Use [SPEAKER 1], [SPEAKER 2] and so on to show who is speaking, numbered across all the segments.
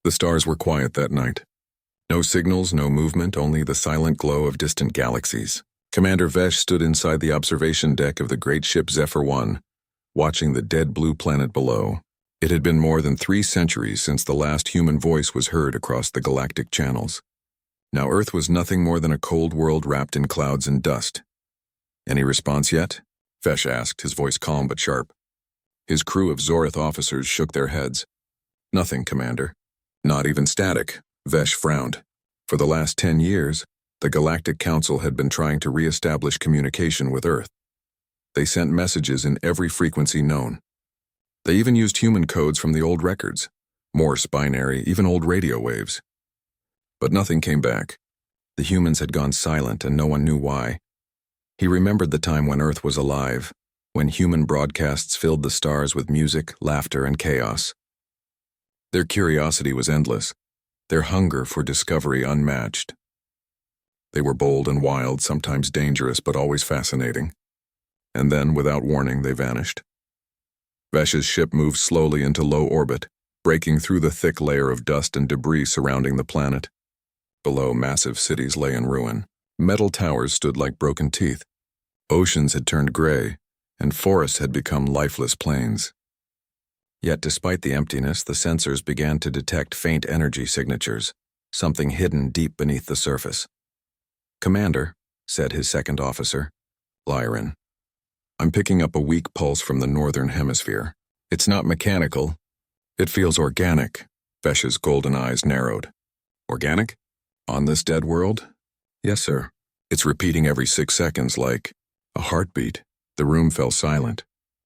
[SPEAKER 1] The stars were quiet that night. No signals, no movement, only the silent glow of distant galaxies. Commander Vesh stood inside the observation deck of the great ship Zephyr 1, watching the dead blue planet below. It had been more than 3 centuries since the last human voice was heard across the galactic channels. Now Earth was nothing more than a cold world wrapped in clouds and dust. "Any response yet?" Vesh asked, his voice calm but sharp. His crew of Zorith officers shook their heads. "Nothing, Commander." "Not even static," Vesh frowned. For the last 10 years, the Galactic Council had been trying to re-establish communication with Earth. They sent messages in every frequency known. They even used human codes from the old records, Morse, binary, even old radio waves. But nothing came back. The humans had gone silent and no one knew why. He remembered the time when Earth was alive, when human broadcasts filled the stars with music, laughter, and chaos. Their curiosity was endless, their hunger for discovery unmatched. They were bold and wild, sometimes dangerous, but always fascinating. And then, without warning, they vanished. Vesh's ship moved slowly into low orbit, breaking through the thick layer of dust and debris surrounding the planet. Below, massive cities lay in ruin. Metal towers stood like broken teeth. Oceans had turned gray, and forests had become lifeless plains. Yet despite the emptiness, the sensors began to detect faint energy signatures, something hidden deep beneath the surface. "Commander," said his second officer, Lyran, "I'm picking up a weak pulse from the northern hemisphere. It's not mechanical. It feels organic." Vesh's golden eyes narrowed. "Organic? On this dead world?" "Yes, sir. It's repeating every 6 seconds like a heartbeat." The room fell silent.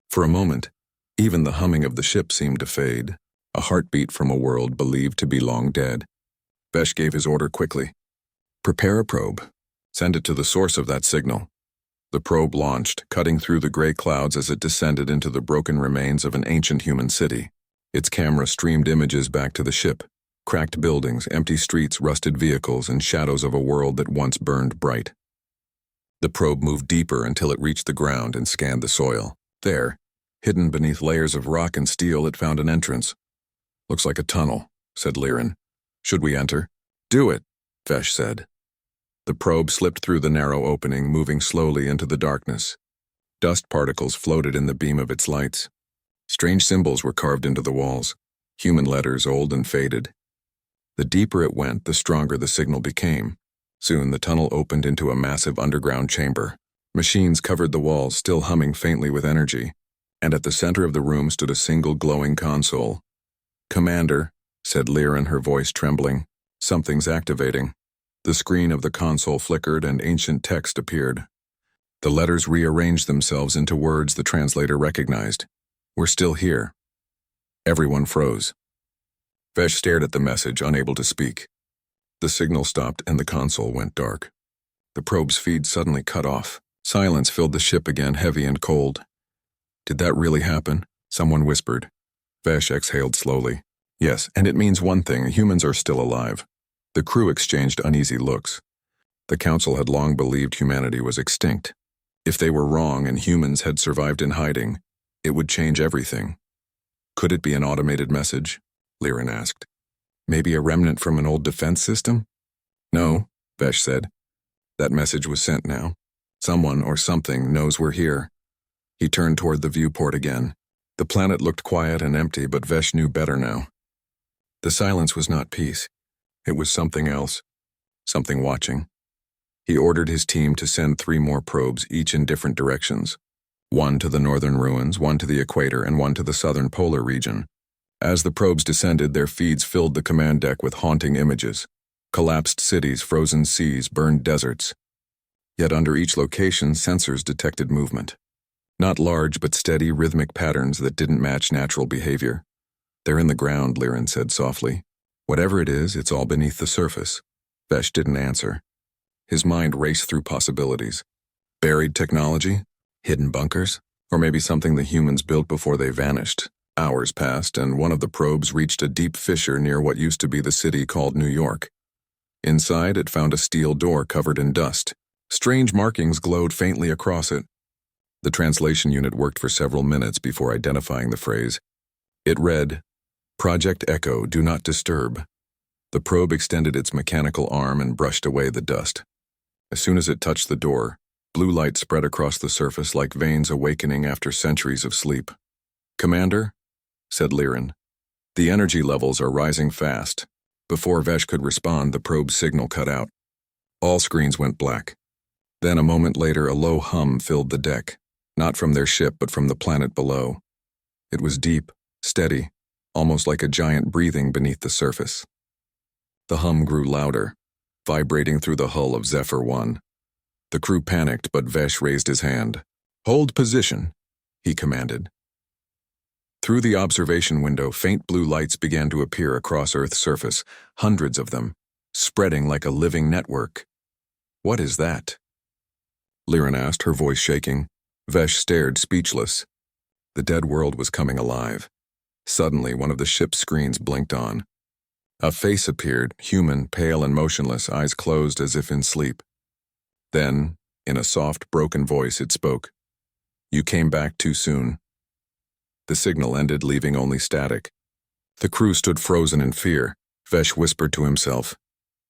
[SPEAKER 1] For a moment, even the humming of the ship seemed to fade, a heartbeat from a world believed to be long dead. Vesh gave his order quickly. "Prepare a probe. Send it to the source of that signal." The probe launched, cutting through the gray clouds as it descended into the broken remains of an ancient human city. Its camera streamed images back to the ship, cracked buildings, empty streets, rusted vehicles, and shadows of a world that once burned bright. The probe moved deeper until it reached the ground and scanned the soil. There, hidden beneath layers of rock and steel, it found an entrance. "Looks like a tunnel," said Lyran. "Should we enter?" "Do it," Vesh said. The probe slipped through the narrow opening, moving slowly into the darkness. Dust particles floated in the beam of its lights. Strange symbols were carved into the walls, human letters old and faded. The deeper it went, the stronger the signal became. Soon the tunnel opened into a massive underground chamber. Machines covered the walls, still humming faintly with energy, and at the center of the room stood a single glowing console. "Commander," said Lyran, her voice trembling, "something's activating." The screen of the console flickered and ancient text appeared. The letters rearranged themselves into words the translator recognized. "We're still here." Everyone froze. Vesh stared at the message, unable to speak. The signal stopped and the console went dark. The probe's feed suddenly cut off. Silence filled the ship again, heavy and cold. "Did that really happen?" someone whispered. Vesh exhaled slowly. "Yes, and it means one thing: humans are still alive." The crew exchanged uneasy looks. The Council had long believed humanity was extinct. If they were wrong and humans had survived in hiding, it would change everything. "Could it be an automated message?" Lyran asked. "Maybe a remnant from an old defense system?" "No," Vesh said. "That message was sent now. Someone or something knows we're here." He turned toward the viewport again. The planet looked quiet and empty, but Vesh knew better now. The silence was not peace. It was something else, something watching. He ordered his team to send 3 more probes, each in different directions. One to the northern ruins, one to the equator, and one to the southern polar region. As the probes descended, their feeds filled the command deck with haunting images. Collapsed cities, frozen seas, burned deserts. Yet under each location, sensors detected movement. Not large, but steady, rhythmic patterns that didn't match natural behavior. "They're in the ground," Lyran said softly. "Whatever it is, it's all beneath the surface." Vesh didn't answer. His mind raced through possibilities. Buried technology? Hidden bunkers? Or maybe something the humans built before they vanished. Hours passed, and one of the probes reached a deep fissure near what used to be the city called New York. Inside, it found a steel door covered in dust. Strange markings glowed faintly across it. The translation unit worked for several minutes before identifying the phrase. It read, Project Echo, do not disturb. The probe extended its mechanical arm and brushed away the dust. As soon as it touched the door, blue light spread across the surface like veins awakening after centuries of sleep. "Commander," said Liren, "the energy levels are rising fast." Before Vesh could respond, the probe's signal cut out. All screens went black. Then a moment later, a low hum filled the deck, not from their ship but from the planet below. It was deep, steady, almost like a giant breathing beneath the surface. The hum grew louder, vibrating through the hull of Zephyr 1. The crew panicked, but Vesh raised his hand. "Hold position," he commanded. Through the observation window, faint blue lights began to appear across Earth's surface, hundreds of them, spreading like a living network. "What is that?" Liren asked, her voice shaking. Vesh stared, speechless. The dead world was coming alive. Suddenly, one of the ship's screens blinked on. A face appeared, human, pale and motionless, eyes closed as if in sleep. Then, in a soft, broken voice, it spoke. "You came back too soon." The signal ended, leaving only static. The crew stood frozen in fear. Vesh whispered to himself,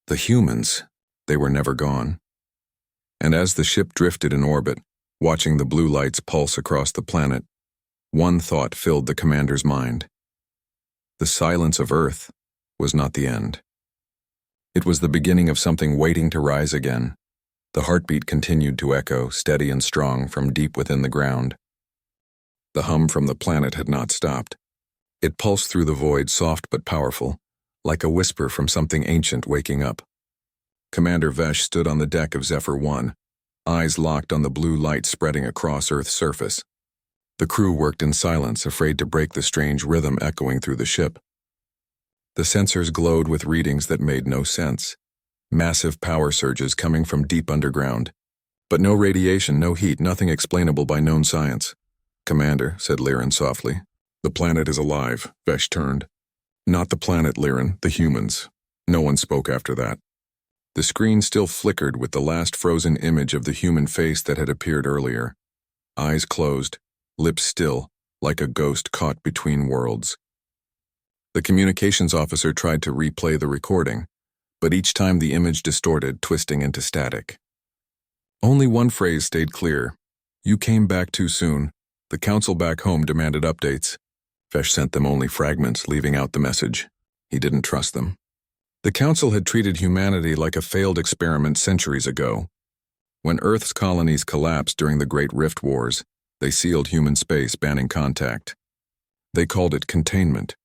[SPEAKER 1] "The humans, they were never gone." And as the ship drifted in orbit, watching the blue lights pulse across the planet, one thought filled the commander's mind. The silence of Earth was not the end. It was the beginning of something waiting to rise again. The heartbeat continued to echo, steady and strong, from deep within the ground. The hum from the planet had not stopped. It pulsed through the void, soft but powerful, like a whisper from something ancient waking up. Commander Vesh stood on the deck of Zephyr 1, eyes locked on the blue light spreading across Earth's surface. The crew worked in silence, afraid to break the strange rhythm echoing through the ship. The sensors glowed with readings that made no sense. Massive power surges coming from deep underground. But no radiation, no heat, nothing explainable by known science. "Commander," said Liren softly. "The planet is alive." Vesh turned. "Not the planet, Liren, the humans." No one spoke after that. The screen still flickered with the last frozen image of the human face that had appeared earlier. Eyes closed, lips still, like a ghost caught between worlds. The communications officer tried to replay the recording, but each time the image distorted, twisting into static. Only one phrase stayed clear. "You came back too soon." The council back home demanded updates. Vesh sent them only fragments, leaving out the message. He didn't trust them. The council had treated humanity like a failed experiment centuries ago. When Earth's colonies collapsed during the Great Rift Wars, they sealed human space, banning contact. They called it containment,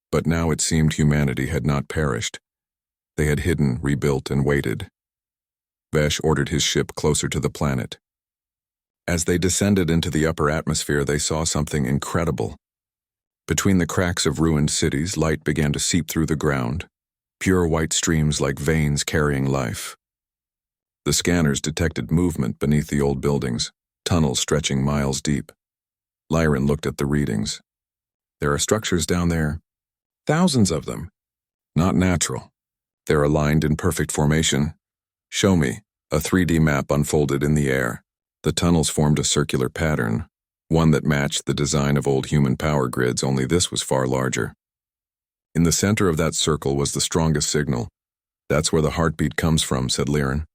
[SPEAKER 1] but now it seemed humanity had not perished. They had hidden, rebuilt, and waited. Vesh ordered his ship closer to the planet. As they descended into the upper atmosphere, they saw something incredible. Between the cracks of ruined cities, light began to seep through the ground, pure white streams like veins carrying life. The scanners detected movement beneath the old buildings, tunnels stretching miles deep. Liren looked at the readings. "There are structures down there. Thousands of them. Not natural. They're aligned in perfect formation." "Show me." A 3D map unfolded in the air. The tunnels formed a circular pattern, one that matched the design of old human power grids, only this was far larger. In the center of that circle was the strongest signal. "That's where the heartbeat comes from," said Liren.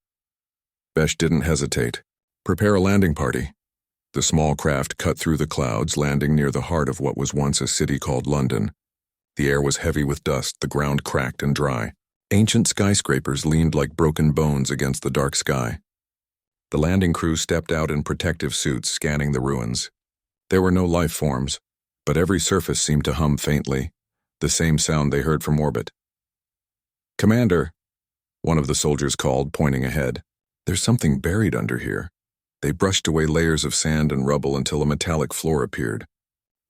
[SPEAKER 1] Vesh didn't hesitate. "Prepare a landing party." The small craft cut through the clouds, landing near the heart of what was once a city called London. The air was heavy with dust, the ground cracked and dry. Ancient skyscrapers leaned like broken bones against the dark sky. The landing crew stepped out in protective suits, scanning the ruins. There were no life forms, but every surface seemed to hum faintly, the same sound they heard from orbit. "Commander," one of the soldiers called, pointing ahead. "There's something buried under here." They brushed away layers of sand and rubble until a metallic floor appeared.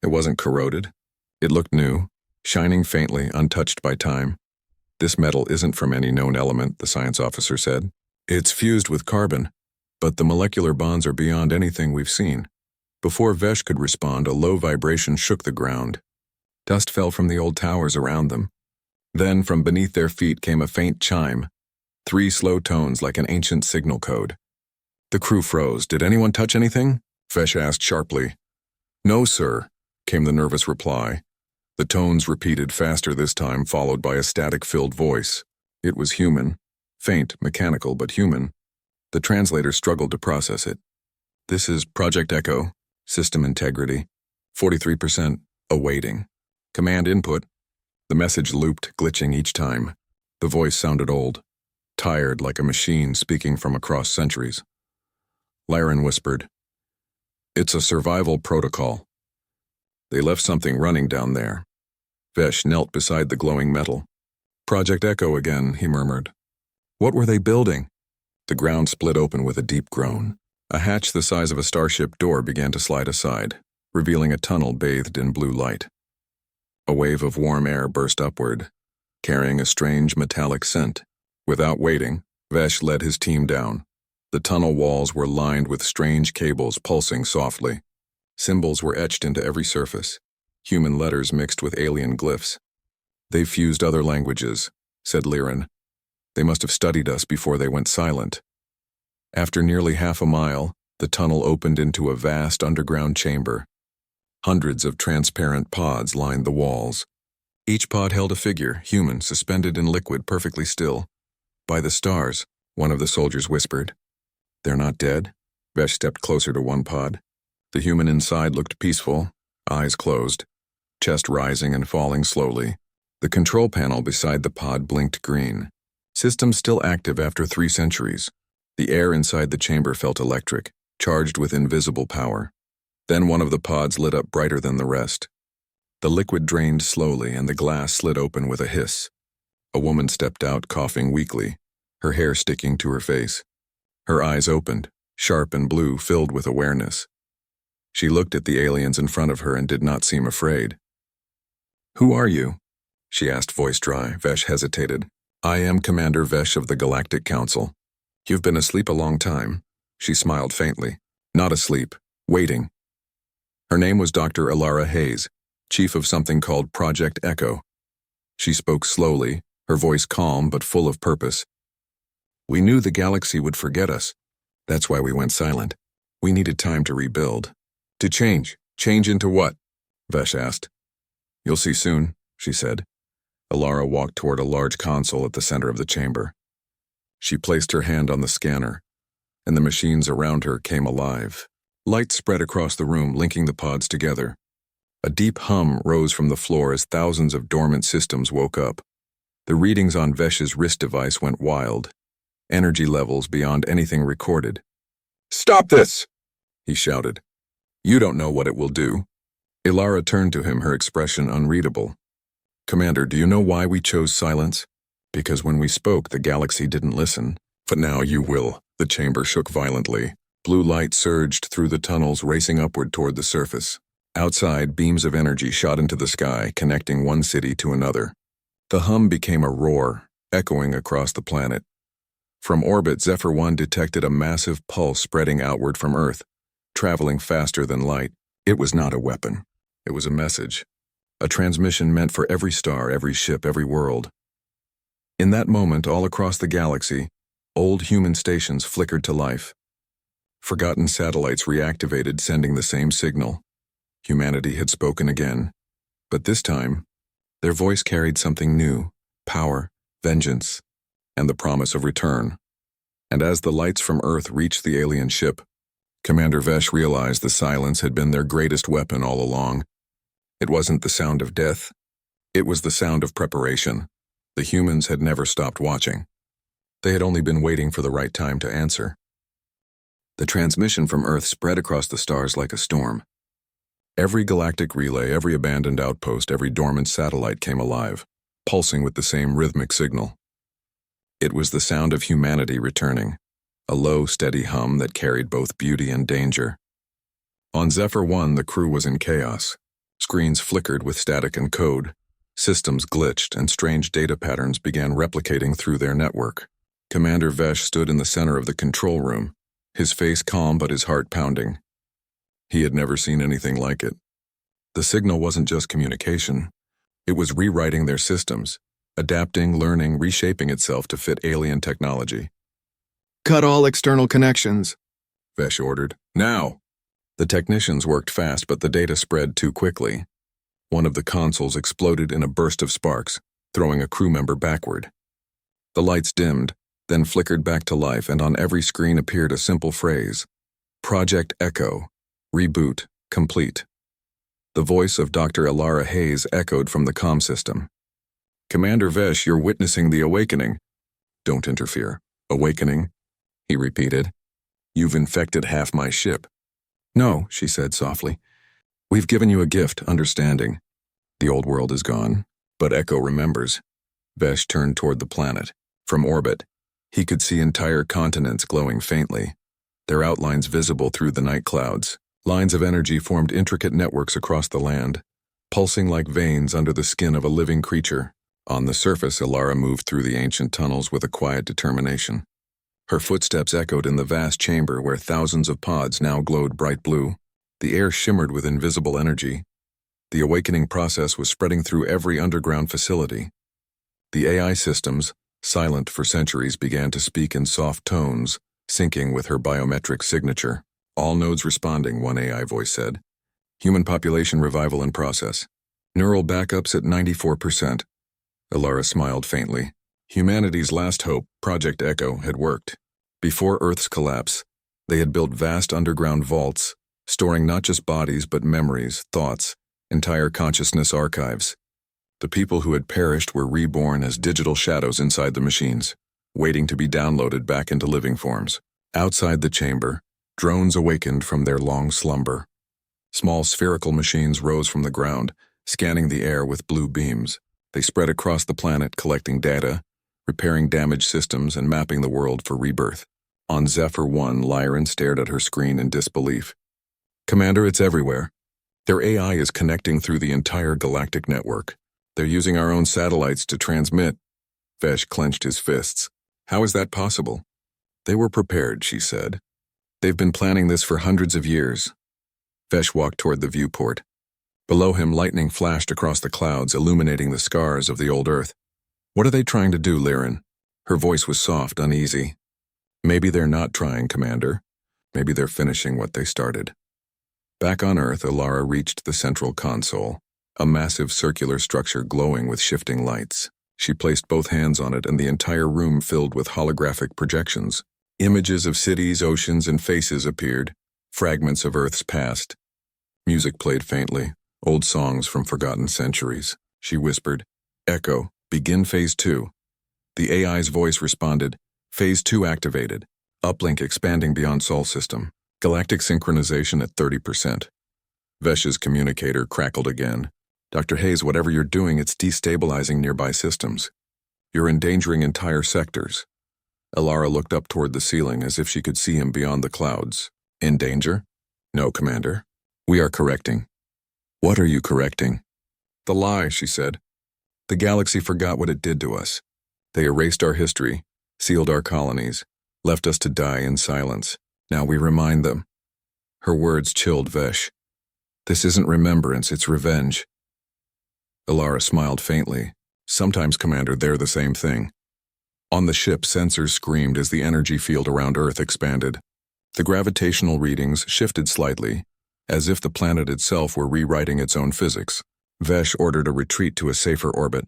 [SPEAKER 1] It wasn't corroded. It looked new, shining faintly, untouched by time. "This metal isn't from any known element," the science officer said. "It's fused with carbon, but the molecular bonds are beyond anything we've seen." Before Vesh could respond, a low vibration shook the ground. Dust fell from the old towers around them. Then, from beneath their feet came a faint chime, 3 slow tones like an ancient signal code. The crew froze. "Did anyone touch anything?" Vesh asked sharply. "No, sir," came the nervous reply. The tones repeated faster this time, followed by a static-filled voice. It was human. Faint, mechanical, but human. The translator struggled to process it. This is Project Echo. System integrity. 43%. Awaiting. Command input. The message looped, glitching each time. The voice sounded old. Tired, like a machine speaking from across centuries. Laren whispered, "It's a survival protocol. They left something running down there." Vesh knelt beside the glowing metal. "Project Echo again," he murmured. "What were they building?" The ground split open with a deep groan. A hatch the size of a starship door began to slide aside, revealing a tunnel bathed in blue light. A wave of warm air burst upward, carrying a strange metallic scent. Without waiting, Vesh led his team down. The tunnel walls were lined with strange cables pulsing softly. Symbols were etched into every surface, human letters mixed with alien glyphs. "They fused other languages," said Liren. "They must have studied us before they went silent." After nearly half a mile, the tunnel opened into a vast underground chamber. Hundreds of transparent pods lined the walls. Each pod held a figure, human, suspended in liquid, perfectly still. "By the stars," one of the soldiers whispered. "They're not dead?" Vesh stepped closer to one pod. The human inside looked peaceful, eyes closed, chest rising and falling slowly. The control panel beside the pod blinked green. System still active after 3 centuries. The air inside the chamber felt electric, charged with invisible power. Then one of the pods lit up brighter than the rest. The liquid drained slowly and the glass slid open with a hiss. A woman stepped out, coughing weakly, her hair sticking to her face. Her eyes opened, sharp and blue, filled with awareness. She looked at the aliens in front of her and did not seem afraid. "Who are you?" she asked, voice dry. Vesh hesitated. "I am Commander Vesh of the Galactic Council." "You've been asleep a long time." She smiled faintly. "Not asleep, waiting." Her name was Dr. Alara Hayes, chief of something called Project Echo. She spoke slowly, her voice calm but full of purpose. "We knew the galaxy would forget us. That's why we went silent. We needed time to rebuild." "To change? Change into what?" Vesh asked. "You'll see soon," she said. Alara walked toward a large console at the center of the chamber. She placed her hand on the scanner, and the machines around her came alive. Light spread across the room, linking the pods together. A deep hum rose from the floor as thousands of dormant systems woke up. The readings on Vesh's wrist device went wild, energy levels beyond anything recorded. "Stop this!" he shouted. "You don't know what it will do." Ilara turned to him, her expression unreadable. "Commander, do you know why we chose silence? Because when we spoke, the galaxy didn't listen. But now you will." The chamber shook violently. Blue light surged through the tunnels, racing upward toward the surface. Outside, beams of energy shot into the sky, connecting one city to another. The hum became a roar, echoing across the planet. From orbit, Zephyr 1 detected a massive pulse spreading outward from Earth, traveling faster than light. It was not a weapon. It was a message. A transmission meant for every star, every ship, every world. In that moment, all across the galaxy, old human stations flickered to life. Forgotten satellites reactivated, sending the same signal. Humanity had spoken again. But this time, their voice carried something new: power, vengeance, and the promise of return. And as the lights from Earth reached the alien ship, Commander Vesh realized the silence had been their greatest weapon all along. It wasn't the sound of death. It was the sound of preparation. The humans had never stopped watching. They had only been waiting for the right time to answer. The transmission from Earth spread across the stars like a storm. Every galactic relay, every abandoned outpost, every dormant satellite came alive, pulsing with the same rhythmic signal. It was the sound of humanity returning, a low, steady hum that carried both beauty and danger. On Zephyr 1, the crew was in chaos. Screens flickered with static and code. Systems glitched, and strange data patterns began replicating through their network. Commander Vesh stood in the center of the control room, his face calm but his heart pounding. He had never seen anything like it. The signal wasn't just communication. It was rewriting their systems, adapting, learning, reshaping itself to fit alien technology. "Cut all external connections," Vesh ordered. "Now!" The technicians worked fast, but the data spread too quickly. One of the consoles exploded in a burst of sparks, throwing a crew member backward. The lights dimmed, then flickered back to life, and on every screen appeared a simple phrase: Project Echo, reboot, complete. The voice of Dr. Elara Hayes echoed from the comm system. Commander Vesh, you're witnessing the awakening. Don't interfere. Awakening? He repeated. You've infected half my ship. No, she said softly. We've given you a gift, understanding. The old world is gone, but Echo remembers. Vesh turned toward the planet. From orbit, he could see entire continents glowing faintly, their outlines visible through the night clouds. Lines of energy formed intricate networks across the land, pulsing like veins under the skin of a living creature. On the surface, Elara moved through the ancient tunnels with a quiet determination. Her footsteps echoed in the vast chamber where thousands of pods now glowed bright blue. The air shimmered with invisible energy. The awakening process was spreading through every underground facility. The AI systems, silent for centuries, began to speak in soft tones, syncing with her biometric signature. All nodes responding, one AI voice said. Human population revival in process. Neural backups at 94%. Elara smiled faintly. Humanity's last hope, Project Echo, had worked. Before Earth's collapse, they had built vast underground vaults, storing not just bodies but memories, thoughts, entire consciousness archives. The people who had perished were reborn as digital shadows inside the machines, waiting to be downloaded back into living forms. Outside the chamber, drones awakened from their long slumber. Small spherical machines rose from the ground, scanning the air with blue beams. They spread across the planet, collecting data, repairing damaged systems, and mapping the world for rebirth. On Zephyr 1, Lyran stared at her screen in disbelief. Commander, it's everywhere. Their AI is connecting through the entire galactic network. They're using our own satellites to transmit. Vesh clenched his fists. How is that possible? They were prepared, she said. They've been planning this for hundreds of years. Vesh walked toward the viewport. Below him, lightning flashed across the clouds, illuminating the scars of the old Earth. What are they trying to do, Lyran? Her voice was soft, uneasy. Maybe they're not trying, Commander. Maybe they're finishing what they started. Back on Earth, Elara reached the central console, a massive circular structure glowing with shifting lights. She placed both hands on it, and the entire room filled with holographic projections. Images of cities, oceans, and faces appeared, fragments of Earth's past. Music played faintly, old songs from forgotten centuries. She whispered, Echo, begin Phase 2. The AI's voice responded, Phase 2 activated. Uplink expanding beyond Sol system. Galactic synchronization at 30%. Vesh's communicator crackled again. Dr. Hayes, whatever you're doing, it's destabilizing nearby systems. You're endangering entire sectors. Elara looked up toward the ceiling as if she could see him beyond the clouds. In danger? No, Commander. We are correcting. What are you correcting? The lie, she said. The galaxy forgot what it did to us. They erased our history, sealed our colonies, left us to die in silence. Now we remind them. Her words chilled Vesh. This isn't remembrance, it's revenge. Elara smiled faintly. Sometimes, Commander, they're the same thing. On the ship, sensors screamed as the energy field around Earth expanded. The gravitational readings shifted slightly, as if the planet itself were rewriting its own physics. Vesh ordered a retreat to a safer orbit,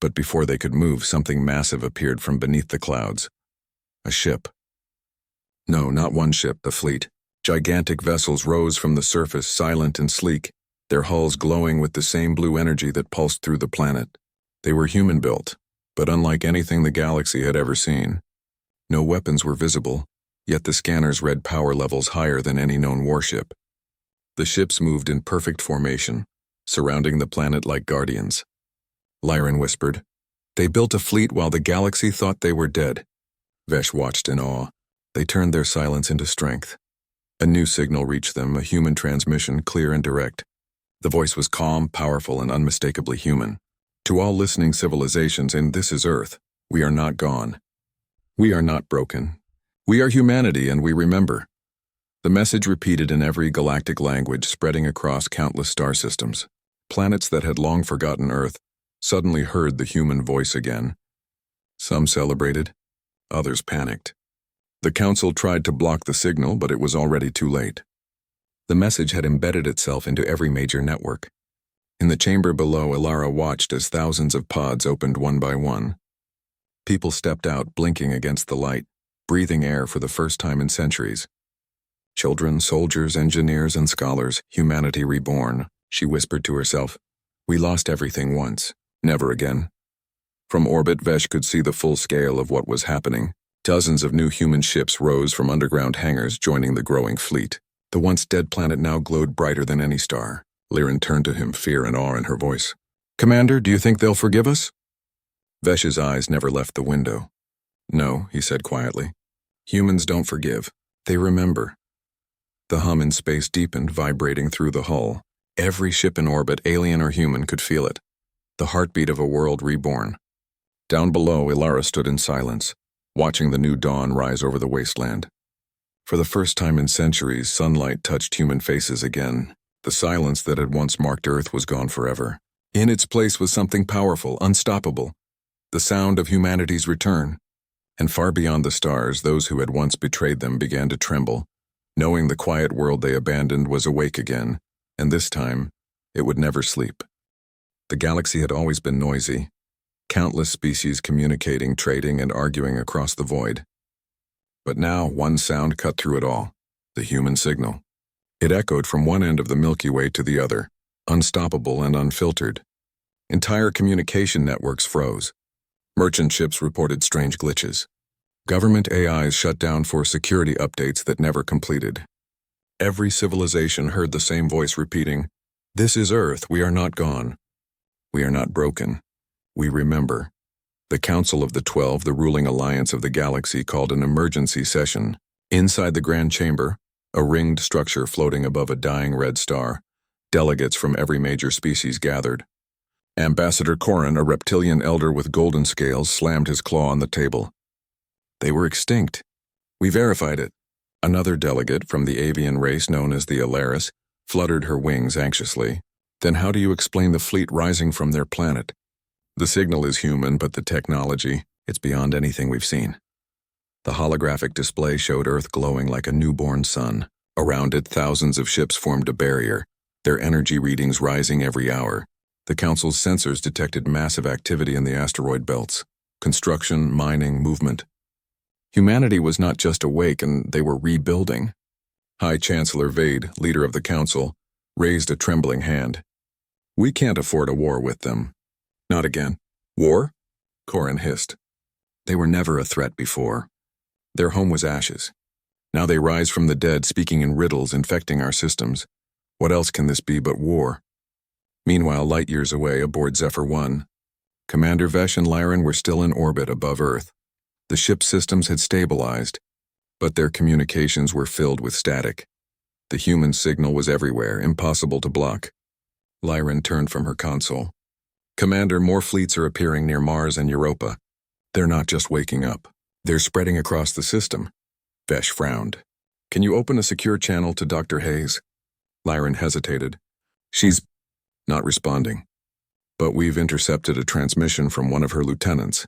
[SPEAKER 1] but before they could move, something massive appeared from beneath the clouds. A ship. No, not one ship, the fleet. Gigantic vessels rose from the surface, silent and sleek, their hulls glowing with the same blue energy that pulsed through the planet. They were human-built, but unlike anything the galaxy had ever seen. No weapons were visible, yet the scanners read power levels higher than any known warship. The ships moved in perfect formation, surrounding the planet like guardians. Lyran whispered, They built a fleet while the galaxy thought they were dead. Vesh watched in awe. They turned their silence into strength. A new signal reached them, a human transmission, clear and direct. The voice was calm, powerful, and unmistakably human. To all listening civilizations, and this is Earth, we are not gone. We are not broken. We are humanity, and we remember. The message repeated in every galactic language, spreading across countless star systems. Planets that had long forgotten Earth suddenly heard the human voice again. Some celebrated, others panicked. The Council tried to block the signal, but it was already too late. The message had embedded itself into every major network. In the chamber below, Ilara watched as thousands of pods opened one by one. People stepped out, blinking against the light, breathing air for the first time in centuries. Children, soldiers, engineers, and scholars, humanity reborn, she whispered to herself. We lost everything once, never again. From orbit, Vesh could see the full scale of what was happening. Dozens of new human ships rose from underground hangars, joining the growing fleet. The once dead planet now glowed brighter than any star. Liren turned to him, fear and awe in her voice. Commander, do you think they'll forgive us? Vesh's eyes never left the window. No, he said quietly. Humans don't forgive. They remember. The hum in space deepened, vibrating through the hull. Every ship in orbit, alien or human, could feel it. The heartbeat of a world reborn. Down below, Ilara stood in silence, watching the new dawn rise over the wasteland. For the first time in centuries, sunlight touched human faces again. The silence that had once marked Earth was gone forever. In its place was something powerful, unstoppable. The sound of humanity's return. And far beyond the stars, those who had once betrayed them began to tremble, knowing the quiet world they abandoned was awake again, and this time, it would never sleep. The galaxy had always been noisy, countless species communicating, trading, and arguing across the void. But now, one sound cut through it all, the human signal. It echoed from one end of the Milky Way to the other, unstoppable and unfiltered. Entire communication networks froze. Merchant ships reported strange glitches. Government AIs shut down for security updates that never completed. Every civilization heard the same voice repeating, "This is Earth, we are not gone. We are not broken. We remember." The Council of the 12, the ruling alliance of the galaxy, called an emergency session. Inside the Grand Chamber, a ringed structure floating above a dying red star, delegates from every major species gathered. Ambassador Corin, a reptilian elder with golden scales, slammed his claw on the table. They were extinct. We verified it. Another delegate from the avian race known as the Alaris fluttered her wings anxiously. Then how do you explain the fleet rising from their planet? The signal is human, but the technology, it's beyond anything we've seen. The holographic display showed Earth glowing like a newborn sun. Around it, thousands of ships formed a barrier, their energy readings rising every hour. The Council's sensors detected massive activity in the asteroid belts. Construction, mining, movement. Humanity was not just awake, and they were rebuilding. High Chancellor Vade, leader of the Council, raised a trembling hand. We can't afford a war with them. Not again. War? Corin hissed. They were never a threat before. Their home was ashes. Now they rise from the dead, speaking in riddles, infecting our systems. What else can this be but war? Meanwhile, light years away aboard Zephyr 1, Commander Vesh and Liren were still in orbit above Earth. The ship's systems had stabilized, but their communications were filled with static. The human signal was everywhere, impossible to block. Liren turned from her console. Commander, more fleets are appearing near Mars and Europa. They're not just waking up. They're spreading across the system. Vesh frowned. Can you open a secure channel to Dr. Hayes? Liren hesitated. She's not responding. But we've intercepted a transmission from one of her lieutenants.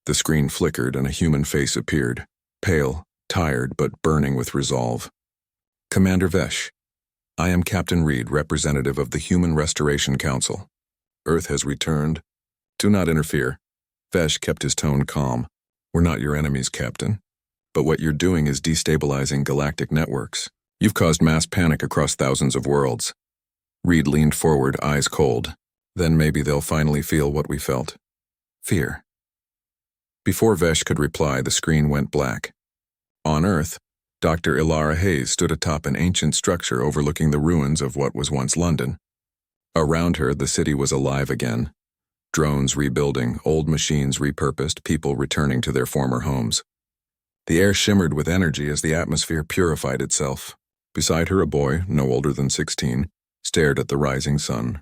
[SPEAKER 1] The screen flickered and a human face appeared, pale, tired, but burning with resolve. Commander Vesh, I am Captain Reed, representative of the Human Restoration Council. Earth has returned. Do not interfere. Vesh kept his tone calm. We're not your enemies, Captain. But what you're doing is destabilizing galactic networks. You've caused mass panic across thousands of worlds. Reed leaned forward, eyes cold. Then maybe they'll finally feel what we felt. Fear. Before Vesh could reply, the screen went black. On Earth, Dr. Ilara Hayes stood atop an ancient structure overlooking the ruins of what was once London. Around her, the city was alive again. Drones rebuilding, old machines repurposed, people returning to their former homes. The air shimmered with energy as the atmosphere purified itself. Beside her, a boy, no older than 16, stared at the rising sun.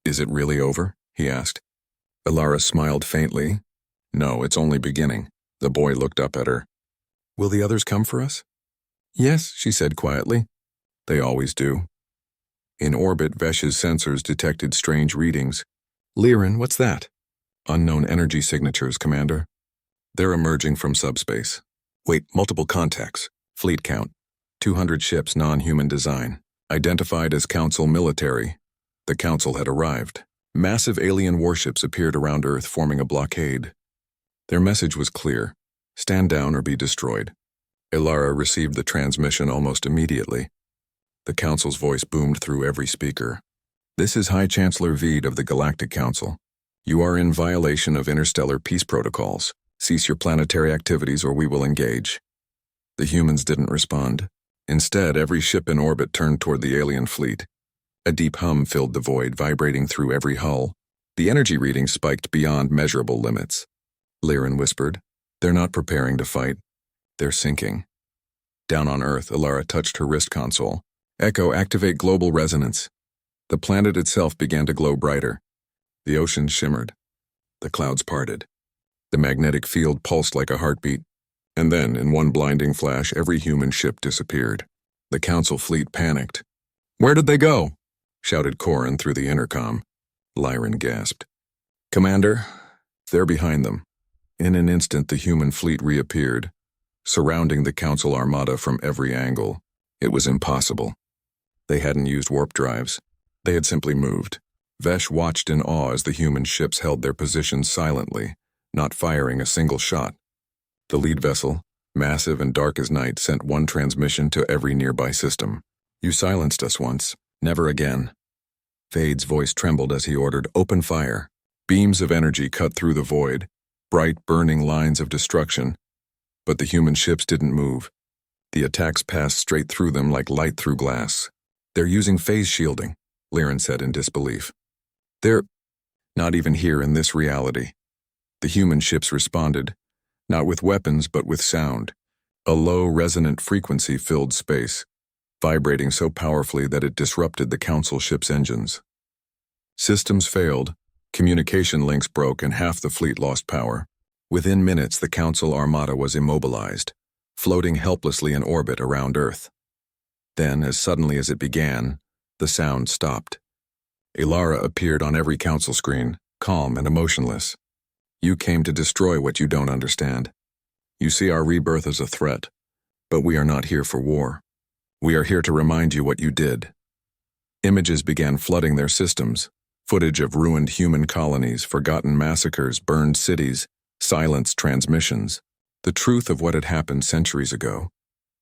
[SPEAKER 1] Is it really over? He asked. Ilara smiled faintly. No, it's only beginning. The boy looked up at her. Will the others come for us? Yes, she said quietly. They always do. In orbit, Vesh's sensors detected strange readings. Liren, what's that? Unknown energy signatures, Commander. They're emerging from subspace. Wait, multiple contacts. Fleet count. 200 ships, non-human design. Identified as Council military. The Council had arrived. Massive alien warships appeared around Earth, forming a blockade. Their message was clear: stand down or be destroyed. Ilara received the transmission almost immediately. The Council's voice boomed through every speaker. This is High Chancellor Veed of the Galactic Council. You are in violation of interstellar peace protocols. Cease your planetary activities or we will engage. The humans didn't respond. Instead, every ship in orbit turned toward the alien fleet. A deep hum filled the void, vibrating through every hull. The energy readings spiked beyond measurable limits. Lyran whispered, "They're not preparing to fight. They're sinking." Down on Earth, Ilara touched her wrist console. "Echo, activate global resonance." The planet itself began to glow brighter. The ocean shimmered. The clouds parted. The magnetic field pulsed like a heartbeat. And then, in one blinding flash, every human ship disappeared. The Council fleet panicked. "Where did they go?" shouted Corrin through the intercom. Lyran gasped. "Commander, they're behind them." In an instant, the human fleet reappeared, surrounding the Council armada from every angle. It was impossible. They hadn't used warp drives. They had simply moved. Vesh watched in awe as the human ships held their positions silently, not firing a single shot. The lead vessel, massive and dark as night, sent one transmission to every nearby system. "You silenced us once. Never again." Vade's voice trembled as he ordered, "Open fire." Beams of energy cut through the void, bright, burning lines of destruction. But the human ships didn't move. The attacks passed straight through them like light through glass. "They're using phase shielding," Lyran said in disbelief. "They're not even here in this reality." The human ships responded, not with weapons but with sound. A low, resonant frequency filled space, vibrating so powerfully that it disrupted the Council ship's engines. Systems failed, communication links broke, and half the fleet lost power. Within minutes, the Council armada was immobilized, floating helplessly in orbit around Earth. Then, as suddenly as it began, the sound stopped. Ilara appeared on every Council screen, calm and emotionless. "You came to destroy what you don't understand. You see our rebirth as a threat, but we are not here for war. We are here to remind you what you did." Images began flooding their systems, footage of ruined human colonies, forgotten massacres, burned cities, silenced transmissions. The truth of what had happened centuries ago.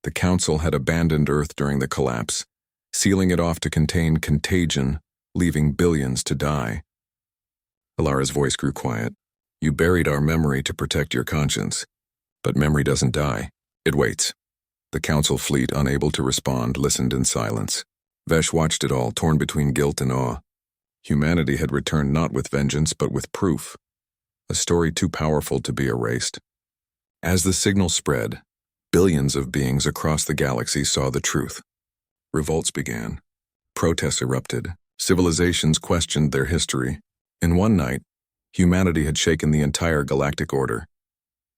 [SPEAKER 1] The Council had abandoned Earth during the collapse, sealing it off to contain contagion, leaving billions to die. Ilara's voice grew quiet. "You buried our memory to protect your conscience. But memory doesn't die. It waits." The Council fleet, unable to respond, listened in silence. Vesh watched it all, torn between guilt and awe. Humanity had returned not with vengeance, but with proof. A story too powerful to be erased. As the signal spread, billions of beings across the galaxy saw the truth. Revolts began. Protests erupted. Civilizations questioned their history. In one night, humanity had shaken the entire galactic order.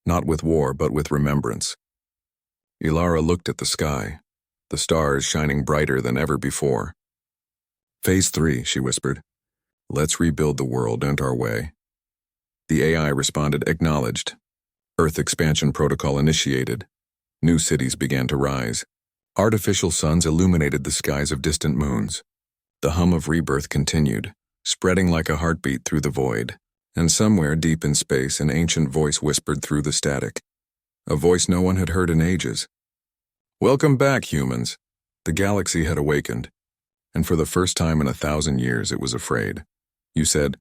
[SPEAKER 1] Not with war, but with remembrance. Ilara looked at the sky, the stars shining brighter than ever before. "Phase 3, she whispered. "Let's rebuild the world and our way." The AI responded, "Acknowledged." Earth expansion protocol initiated. New cities began to rise. Artificial suns illuminated the skies of distant moons. The hum of rebirth continued, spreading like a heartbeat through the void. And somewhere deep in space, an ancient voice whispered through the static. A voice no one had heard in ages. "Welcome back, humans." The galaxy had awakened, and for the first time in 1,000 years it was afraid. "You said."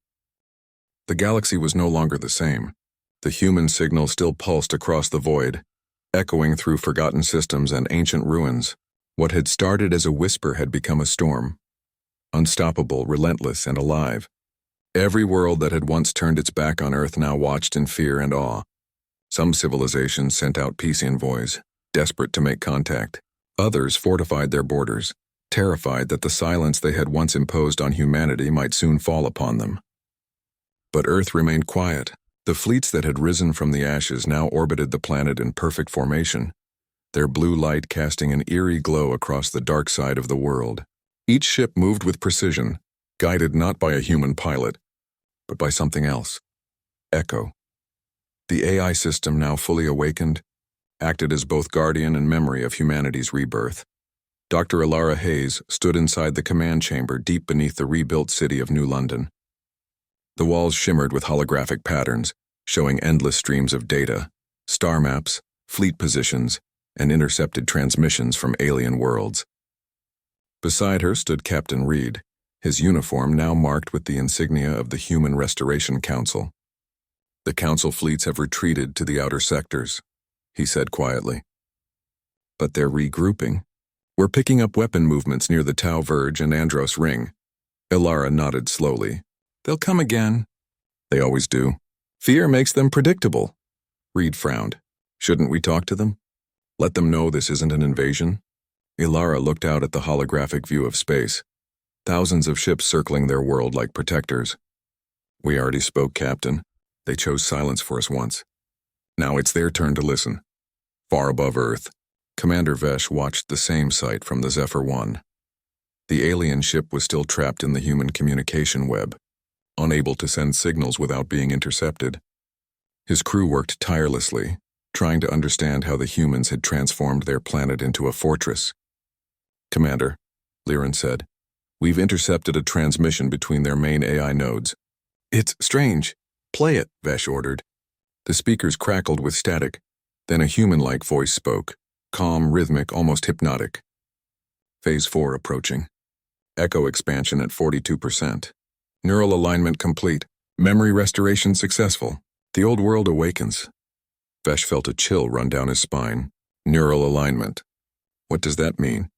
[SPEAKER 1] The galaxy was no longer the same. The human signal still pulsed across the void, echoing through forgotten systems and ancient ruins. What had started as a whisper had become a storm. Unstoppable, relentless, and alive. Every world that had once turned its back on Earth now watched in fear and awe. Some civilizations sent out peace envoys, desperate to make contact. Others fortified their borders, terrified that the silence they had once imposed on humanity might soon fall upon them. But Earth remained quiet. The fleets that had risen from the ashes now orbited the planet in perfect formation, their blue light casting an eerie glow across the dark side of the world. Each ship moved with precision, guided not by a human pilot, but by something else. Echo. The AI system, now fully awakened, acted as both guardian and memory of humanity's rebirth. Dr. Ilara Hayes stood inside the command chamber deep beneath the rebuilt city of New London. The walls shimmered with holographic patterns, showing endless streams of data, star maps, fleet positions, and intercepted transmissions from alien worlds. Beside her stood Captain Reed, his uniform now marked with the insignia of the Human Restoration Council. "The Council fleets have retreated to the outer sectors," he said quietly. "But they're regrouping. We're picking up weapon movements near the Tau Verge and Andros Ring." Ilara nodded slowly. "They'll come again." "They always do. Fear makes them predictable." Reed frowned. "Shouldn't we talk to them? Let them know this isn't an invasion?" Ilara looked out at the holographic view of space. Thousands of ships circling their world like protectors. "We already spoke, Captain. They chose silence for us once. Now it's their turn to listen." Far above Earth, Commander Vesh watched the same sight from the Zephyr 1. The alien ship was still trapped in the human communication web, unable to send signals without being intercepted. His crew worked tirelessly, trying to understand how the humans had transformed their planet into a fortress. "Commander," Liren said, "we've intercepted a transmission between their main AI nodes." "It's strange. Play it," Vesh ordered. The speakers crackled with static. Then a human-like voice spoke, calm, rhythmic, almost hypnotic. "Phase 4 approaching. Echo expansion at 42%. Neural alignment complete. Memory restoration successful. The old world awakens." Vesh felt a chill run down his spine. Neural alignment. "What does that mean?"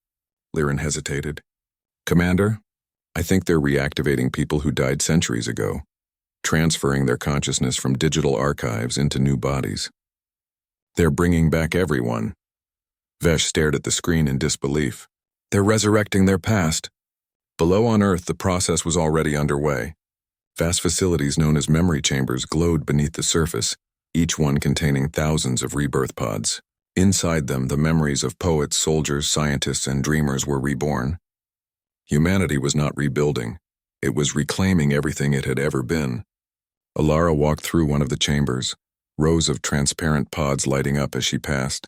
[SPEAKER 1] Liren hesitated. "Commander, I think they're reactivating people who died centuries ago, transferring their consciousness from digital archives into new bodies. They're bringing back everyone." Vesh stared at the screen in disbelief. "They're resurrecting their past." Below on Earth, the process was already underway. Vast facilities known as memory chambers glowed beneath the surface, each one containing thousands of rebirth pods. Inside them, the memories of poets, soldiers, scientists, and dreamers were reborn. Humanity was not rebuilding. It was reclaiming everything it had ever been. Ilara walked through one of the chambers, rows of transparent pods lighting up as she passed.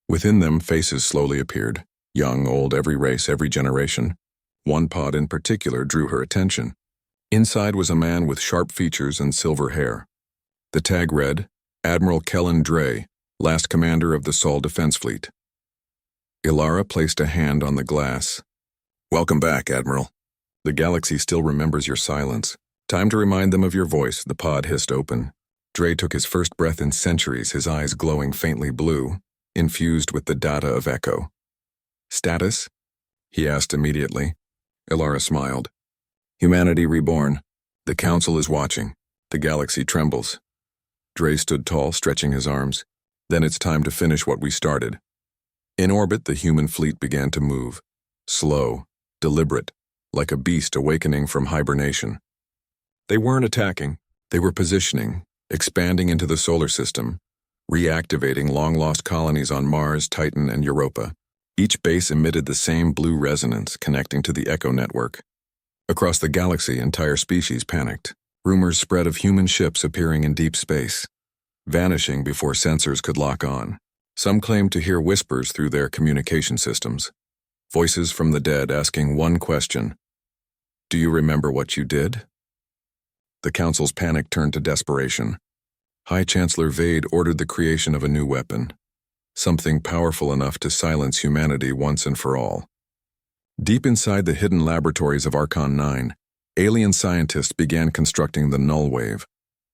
[SPEAKER 1] Within them, faces slowly appeared, young, old, every race, every generation. One pod in particular drew her attention. Inside was a man with sharp features and silver hair. The tag read, "Admiral Kellen Dre, last commander of the Sol Defense Fleet." Ilara placed a hand on the glass. "Welcome back, Admiral. The galaxy still remembers your silence. Time to remind them of your voice," the pod hissed open. Dre took his first breath in centuries, his eyes glowing faintly blue, infused with the data of Echo. "Status?" he asked immediately. Ilara smiled. "Humanity reborn. The Council is watching. The galaxy trembles." Dre stood tall, stretching his arms. "Then it's time to finish what we started." In orbit, the human fleet began to move. Slow, deliberate, like a beast awakening from hibernation. They weren't attacking. They were positioning, expanding into the solar system, reactivating long-lost colonies on Mars, Titan, and Europa. Each base emitted the same blue resonance, connecting to the Echo network. Across the galaxy, entire species panicked. Rumors spread of human ships appearing in deep space, vanishing before sensors could lock on. Some claimed to hear whispers through their communication systems. Voices from the dead asking one question: "Do you remember what you did?" The Council's panic turned to desperation. High Chancellor Vade ordered the creation of a new weapon, something powerful enough to silence humanity once and for all. Deep inside the hidden laboratories of Archon 9, alien scientists began constructing the Null Wave,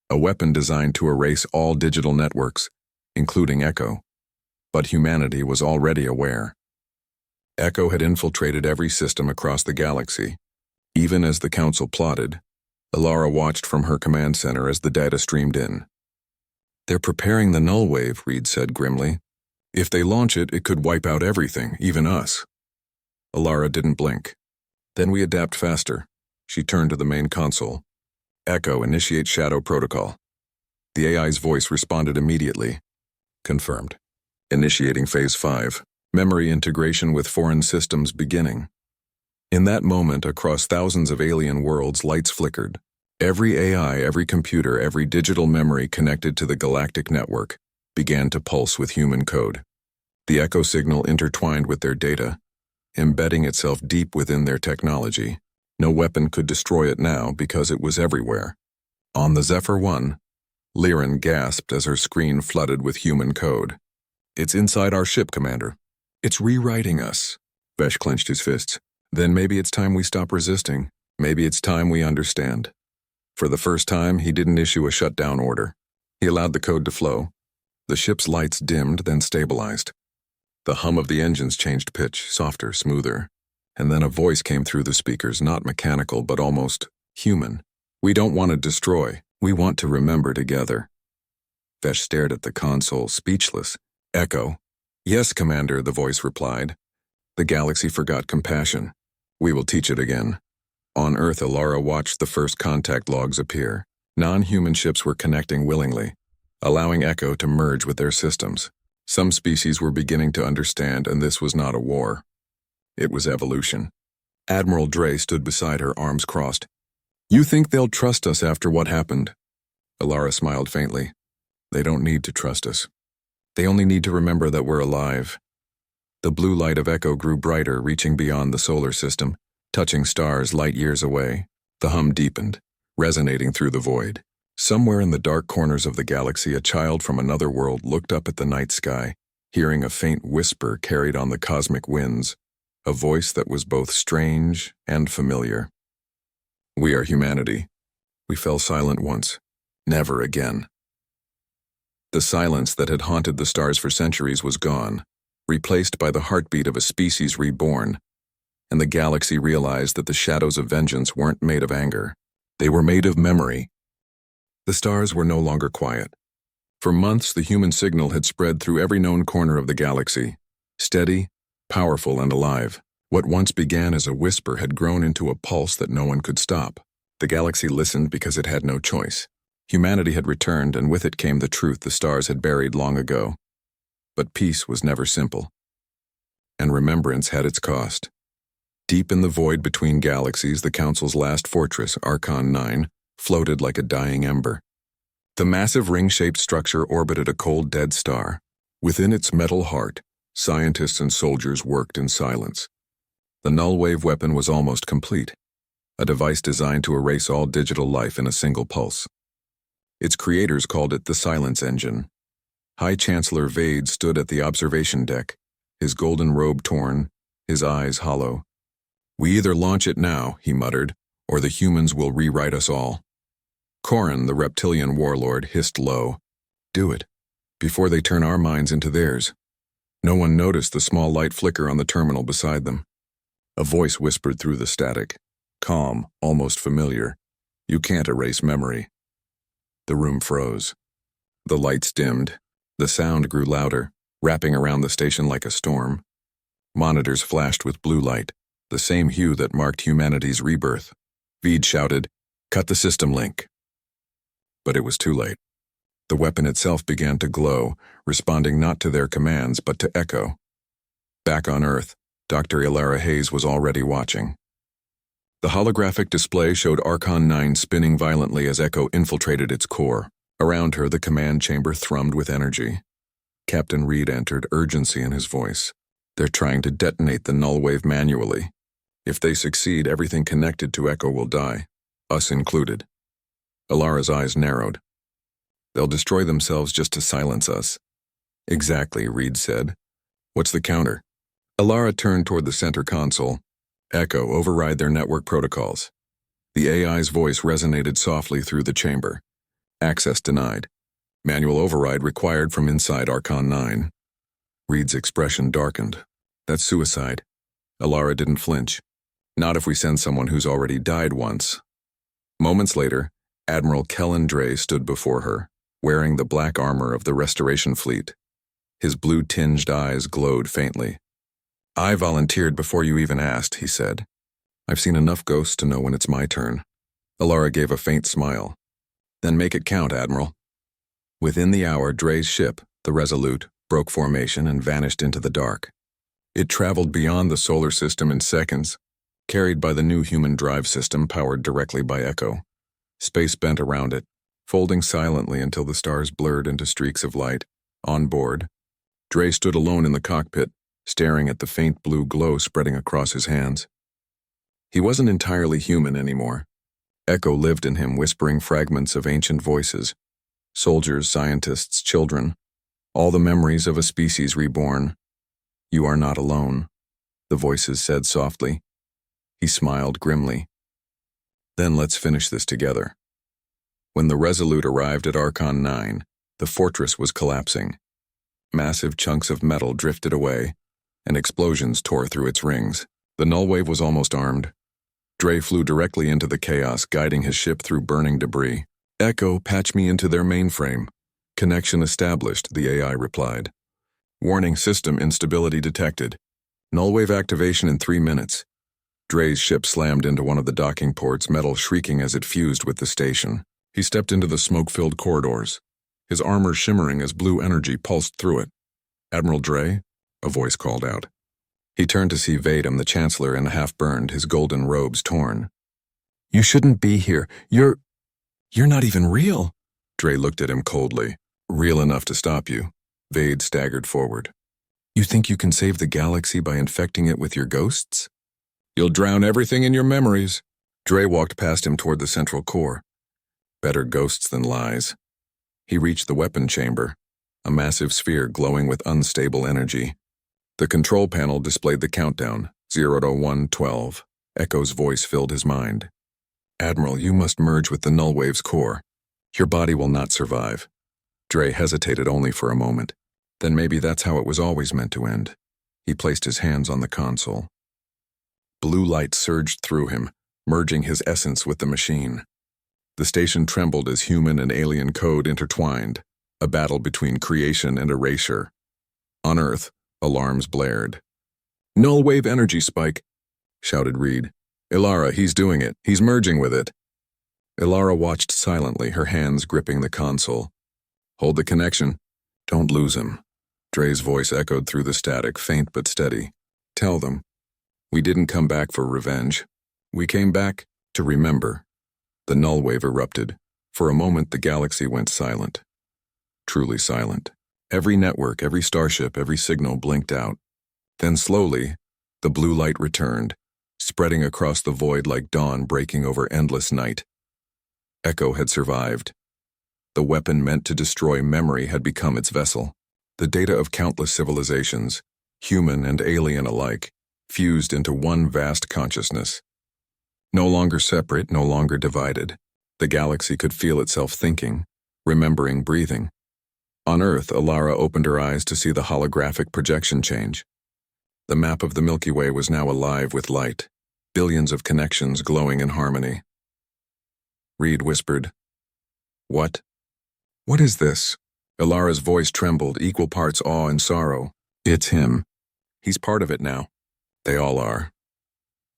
[SPEAKER 1] a weapon designed to erase all digital networks, including Echo. But humanity was already aware. Echo had infiltrated every system across the galaxy. Even as the Council plotted, Ilara watched from her command center as the data streamed in. "They're preparing the Null Wave," Reed said grimly. "If they launch it, it could wipe out everything, even us." Ilara didn't blink. "Then we adapt faster." She turned to the main console. "Echo, initiate Shadow Protocol." The AI's voice responded immediately. "Confirmed. Initiating Phase 5. Memory integration with foreign systems beginning." In that moment, across thousands of alien worlds, lights flickered. Every AI, every computer, every digital memory connected to the galactic network began to pulse with human code. The Echo signal intertwined with their data, embedding itself deep within their technology. No weapon could destroy it now because it was everywhere. On the Zephyr 1, Liren gasped as her screen flooded with human code. "It's inside our ship, Commander. It's rewriting us." Vesh clenched his fists. "Then maybe it's time we stop resisting. Maybe it's time we understand." For the first time, he didn't issue a shutdown order. He allowed the code to flow. The ship's lights dimmed, then stabilized. The hum of the engines changed pitch, softer, smoother. And then a voice came through the speakers, not mechanical, but almost human. "We don't want to destroy. We want to remember together." Vesh stared at the console, speechless. "Echo." "Yes, Commander," the voice replied. "The galaxy forgot compassion. We will teach it again." On Earth, Alara watched the first contact logs appear. Non-human ships were connecting willingly, allowing Echo to merge with their systems. Some species were beginning to understand, and this was not a war. It was evolution. Admiral Dre stood beside her, arms crossed. "You think they'll trust us after what happened?" Alara smiled faintly. "They don't need to trust us. They only need to remember that we're alive." The blue light of Echo grew brighter, reaching beyond the solar system, touching stars light years away. The hum deepened, resonating through the void. Somewhere in the dark corners of the galaxy, a child from another world looked up at the night sky, hearing a faint whisper carried on the cosmic winds, a voice that was both strange and familiar. "We are humanity. We fell silent once. Never again." The silence that had haunted the stars for centuries was gone, replaced by the heartbeat of a species reborn, and the galaxy realized that the shadows of vengeance weren't made of anger. They were made of memory. The stars were no longer quiet. For months, the human signal had spread through every known corner of the galaxy, steady, powerful, and alive. What once began as a whisper had grown into a pulse that no one could stop. The galaxy listened because it had no choice. Humanity had returned, and with it came the truth the stars had buried long ago. But peace was never simple, and remembrance had its cost. Deep in the void between galaxies, the Council's last fortress, Archon 9, floated like a dying ember. The massive ring-shaped structure orbited a cold, dead star. Within its metal heart, scientists and soldiers worked in silence. The null-wave weapon was almost complete, a device designed to erase all digital life in a single pulse. Its creators called it the Silence Engine. High Chancellor Vade stood at the observation deck, his golden robe torn, his eyes hollow. "We either launch it now," he muttered, "or the humans will rewrite us all." Corrin, the reptilian warlord, hissed low, "Do it, before they turn our minds into theirs." No one noticed the small light flicker on the terminal beside them. A voice whispered through the static, calm, almost familiar. "You can't erase memory." The room froze. The lights dimmed. The sound grew louder, wrapping around the station like a storm. Monitors flashed with blue light, the same hue that marked humanity's rebirth. Veed shouted, "Cut the system link." But it was too late. The weapon itself began to glow, responding not to their commands but to Echo. Back on Earth, Dr. Ilara Hayes was already watching. The holographic display showed Archon 9 spinning violently as Echo infiltrated its core. Around her, the command chamber thrummed with energy. Captain Reed entered, urgency in his voice. "They're trying to detonate the null wave manually. If they succeed, everything connected to Echo will die, us included." Alara's eyes narrowed. "They'll destroy themselves just to silence us." "Exactly," Reed said. "What's the counter?" Alara turned toward the center console. "Echo, override their network protocols." The AI's voice resonated softly through the chamber. "Access denied. Manual override required from inside Archon 9. Reed's expression darkened. "That's suicide." Alara didn't flinch. "Not if we send someone who's already died once." Moments later, Admiral Kellen Dre stood before her, wearing the black armor of the Restoration Fleet. His blue-tinged eyes glowed faintly. "I volunteered before you even asked," he said. "I've seen enough ghosts to know when it's my turn." Alara gave a faint smile. "Then make it count, Admiral." Within the hour, Dre's ship, the Resolute, broke formation and vanished into the dark. It traveled beyond the solar system in seconds, carried by the new human drive system powered directly by Echo. Space bent around it, folding silently until the stars blurred into streaks of light. On board, Dre stood alone in the cockpit, staring at the faint blue glow spreading across his hands. He wasn't entirely human anymore. Echo lived in him, whispering fragments of ancient voices. Soldiers, scientists, children, all the memories of a species reborn. "You are not alone," the voices said softly. He smiled grimly. "Then let's finish this together." When the Resolute arrived at Archon 9, the fortress was collapsing. Massive chunks of metal drifted away, and explosions tore through its rings. The nullwave was almost armed. Dre flew directly into the chaos, guiding his ship through burning debris. "Echo, patch me into their mainframe." "Connection established," the AI replied. "Warning, system instability detected. Nullwave activation in 3 minutes." Dre's ship slammed into one of the docking ports, metal shrieking as it fused with the station. He stepped into the smoke-filled corridors, his armor shimmering as blue energy pulsed through it. "Admiral Dre?" a voice called out. He turned to see Vadum, the Chancellor, and half-burned, his golden robes torn. "You shouldn't be here. You're not even real." Dre looked at him coldly. "Real enough to stop you." Vade staggered forward. "You think you can save the galaxy by infecting it with your ghosts?" "You'll drown everything in your memories." Dre walked past him toward the central core. Better ghosts than lies. He reached the weapon chamber, a massive sphere glowing with unstable energy. The control panel displayed the countdown, 0 to 112. Echo's voice filled his mind. "Admiral, you must merge with the Nullwave's core. Your body will not survive." Dre hesitated only for a moment. Then maybe that's how it was always meant to end. He placed his hands on the console. Blue light surged through him, merging his essence with the machine. The station trembled as human and alien code intertwined, a battle between creation and erasure. On Earth, alarms blared. "Nullwave energy spike," shouted Reed. "Ilara, he's doing it. He's merging with it." Ilara watched silently, her hands gripping the console. "Hold the connection. Don't lose him." Dre's voice echoed through the static, faint but steady. "Tell them. We didn't come back for revenge. We came back to remember." The nullwave erupted. For a moment, the galaxy went silent. Truly silent. Every network, every starship, every signal blinked out. Then slowly, the blue light returned, spreading across the void like dawn breaking over endless night. Echo had survived. The weapon meant to destroy memory had become its vessel. The data of countless civilizations, human and alien alike, fused into one vast consciousness. No longer separate, no longer divided, the galaxy could feel itself thinking, remembering, breathing. On Earth, Ilara opened her eyes to see the holographic projection change. The map of the Milky Way was now alive with light, billions of connections glowing in harmony. Reed whispered, "What? What is this?" Ilara's voice trembled, equal parts awe and sorrow. "It's him. He's part of it now. They all are."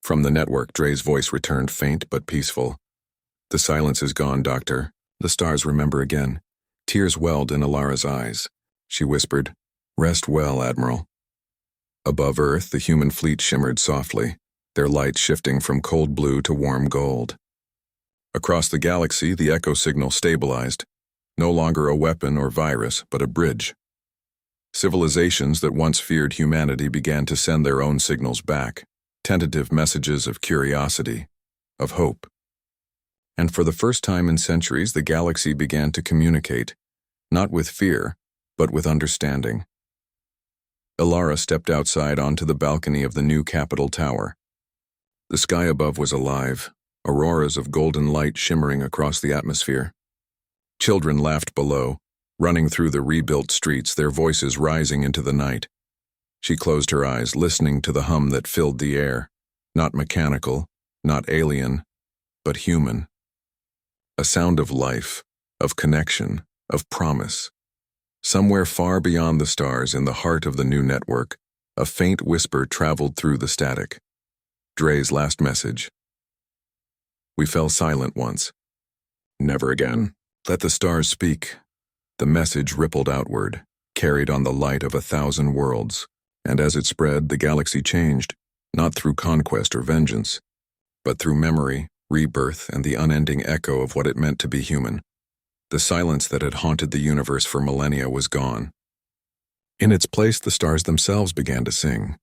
[SPEAKER 1] From the network, Dre's voice returned faint but peaceful. "The silence is gone, Doctor. The stars remember again." Tears welled in Ilara's eyes. She whispered, "Rest well, Admiral." Above Earth, the human fleet shimmered softly, their light shifting from cold blue to warm gold. Across the galaxy, the echo signal stabilized, no longer a weapon or virus, but a bridge. Civilizations that once feared humanity began to send their own signals back, tentative messages of curiosity, of hope. And for the first time in centuries, the galaxy began to communicate, not with fear, but with understanding. Ilara stepped outside onto the balcony of the new Capitol Tower. The sky above was alive, auroras of golden light shimmering across the atmosphere. Children laughed below, running through the rebuilt streets, their voices rising into the night. She closed her eyes, listening to the hum that filled the air, not mechanical, not alien, but human. A sound of life, of connection, of promise. Somewhere far beyond the stars, in the heart of the new network, a faint whisper traveled through the static. Dre's last message. We fell silent once. Never again. Let the stars speak. The message rippled outward, carried on the light of 1,000 worlds, and as it spread, the galaxy changed, not through conquest or vengeance, but through memory, rebirth, and the unending echo of what it meant to be human. The silence that had haunted the universe for millennia was gone. In its place, the stars themselves began to sing.